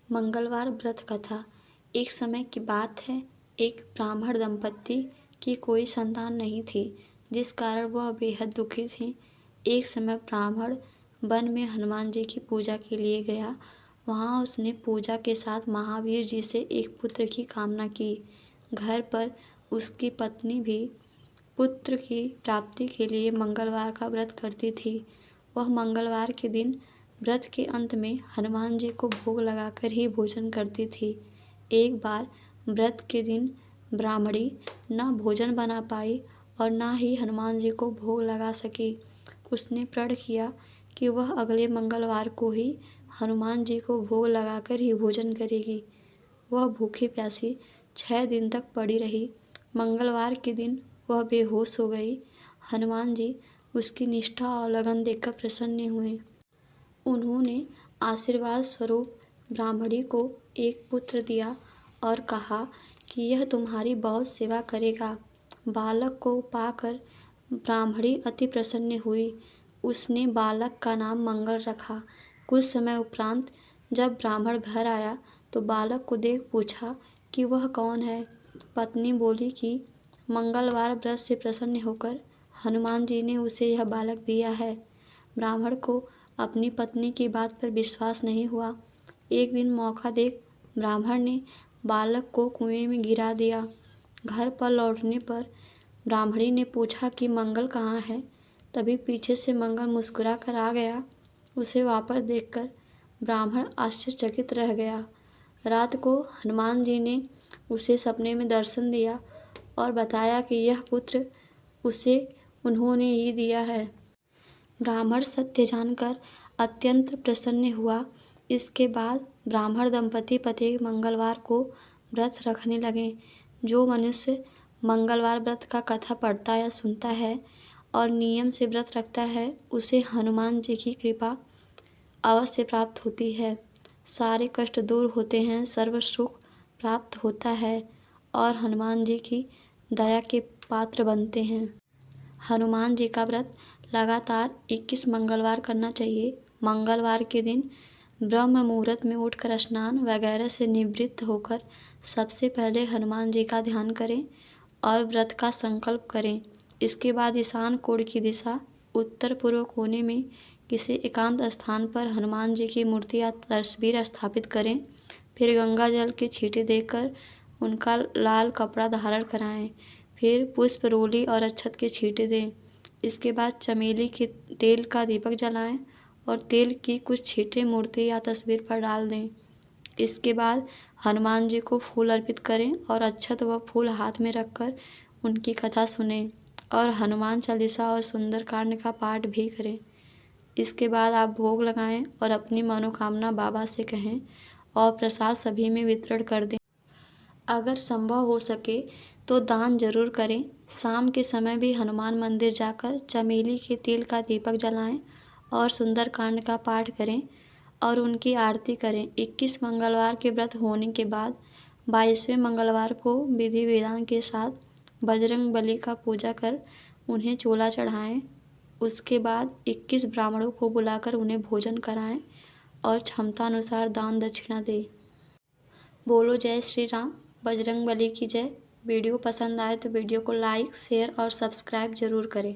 मंगलवार व्रत कथा। एक समय की बात है, एक ब्राह्मण दंपत्ति की कोई संतान नहीं थी, जिस कारण वह बेहद दुखी थी। एक समय ब्राह्मण वन में हनुमान जी की पूजा के लिए गया। वहाँ उसने पूजा के साथ महावीर जी से एक पुत्र की कामना की। घर पर उसकी पत्नी भी पुत्र की प्राप्ति के लिए मंगलवार का व्रत करती थी। वह मंगलवार के दिन व्रत के अंत में हनुमान जी को भोग लगाकर ही भोजन करती थी। एक बार व्रत के दिन ब्राह्मणी न भोजन बना पाई और न ही हनुमान जी को भोग लगा सकी। उसने प्रण किया कि वह अगले मंगलवार को ही हनुमान जी को भोग लगाकर ही भोजन करेगी। वह भूखी प्यासी 6 दिन तक पड़ी रही। मंगलवार के दिन वह बेहोश हो गई। हनुमान जी उसकी निष्ठा और लगन देखकर प्रसन्न हुए। उन्होंने आशीर्वाद स्वरूप ब्राह्मणी को एक पुत्र दिया और कहा कि यह तुम्हारी बहुत सेवा करेगा। बालक को पाकर ब्राह्मणी अति प्रसन्न हुई। उसने बालक का नाम मंगल रखा। कुछ समय उपरांत जब ब्राह्मण घर आया तो बालक को देख पूछा कि वह कौन है। पत्नी बोली कि मंगलवार व्रत से प्रसन्न होकर हनुमान जी ने उसे यह बालक दिया है। ब्राह्मण को अपनी पत्नी की बात पर विश्वास नहीं हुआ। एक दिन मौका देख ब्राह्मण ने बालक को कुएं में गिरा दिया। घर पर लौटने पर ब्राह्मणी ने पूछा कि मंगल कहाँ है। तभी पीछे से मंगल मुस्कुरा कर आ गया। उसे वापस देखकर ब्राह्मण आश्चर्यचकित रह गया। रात को हनुमान जी ने उसे सपने में दर्शन दिया और बताया कि यह पुत्र उसे उन्होंने ही दिया है। ब्राह्मण सत्य जानकर अत्यंत प्रसन्न हुआ। इसके बाद ब्राह्मण दंपति प्रत्येक मंगलवार को व्रत रखने लगे। जो मनुष्य मंगलवार व्रत का कथा पढ़ता या सुनता है और नियम से व्रत रखता है, उसे हनुमान जी की कृपा अवश्य प्राप्त होती है। सारे कष्ट दूर होते हैं, सर्व सुख प्राप्त होता है और हनुमान जी की दया के पात्र बनते हैं। हनुमान जी का व्रत लगातार 21 मंगलवार करना चाहिए। मंगलवार के दिन ब्रह्म मुहूर्त में उठकर स्नान वगैरह से निवृत्त होकर सबसे पहले हनुमान जी का ध्यान करें और व्रत का संकल्प करें। इसके बाद ईशान कोण की दिशा उत्तर पूर्व कोने में किसी एकांत स्थान पर हनुमान जी की मूर्ति या तस्वीर स्थापित करें। फिर गंगा जल के छींटे देकर उनका लाल कपड़ा धारण कराएं। फिर पुष्प, रोली और अक्षत के छींटे दें। इसके बाद चमेली के तेल का दीपक जलाएं और तेल की कुछ छींटे मूर्ति या तस्वीर पर डाल दें। इसके बाद हनुमान जी को फूल अर्पित करें और अक्षत व फूल हाथ में रखकर उनकी कथा सुनें और हनुमान चालीसा और सुंदरकांड का पाठ भी करें। इसके बाद आप भोग लगाएं और अपनी मनोकामना बाबा से कहें और प्रसाद सभी में वितरण कर दें। अगर संभव हो सके तो दान जरूर करें। शाम के समय भी हनुमान मंदिर जाकर चमेली के तेल का दीपक जलाएं और सुंदरकांड का पाठ करें और उनकी आरती करें। 21 मंगलवार के व्रत होने के बाद 22वें मंगलवार को विधि विधान के साथ बजरंग बली का पूजा कर उन्हें चोला चढ़ाएं। उसके बाद 21 ब्राह्मणों को बुलाकर उन्हें भोजन कराएं और क्षमतानुसार दान दक्षिणा दें। बोलो जय श्री राम, बजरंग बली की जय। वीडियो पसंद आए तो वीडियो को लाइक, शेयर और सब्सक्राइब जरूर करें।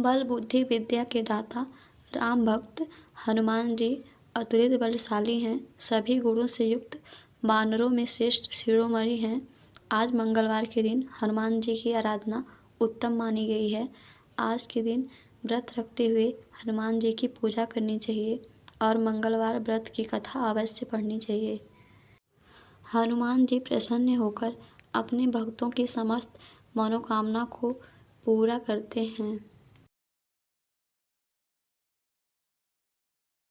बल बुद्धि विद्या के दाता राम भक्त हनुमान जी अतुलित बलशाली हैं। सभी गुणों से युक्त वानरों में श्रेष्ठ शिरोमणि हैं। आज मंगलवार के दिन हनुमान जी की आराधना उत्तम मानी गई है। आज के दिन व्रत रखते हुए हनुमान जी की पूजा करनी चाहिए और मंगलवार व्रत की कथा अवश्य पढ़नी चाहिए। हनुमान जी प्रसन्न होकर अपने भक्तों की समस्त मनोकामना को पूरा करते हैं।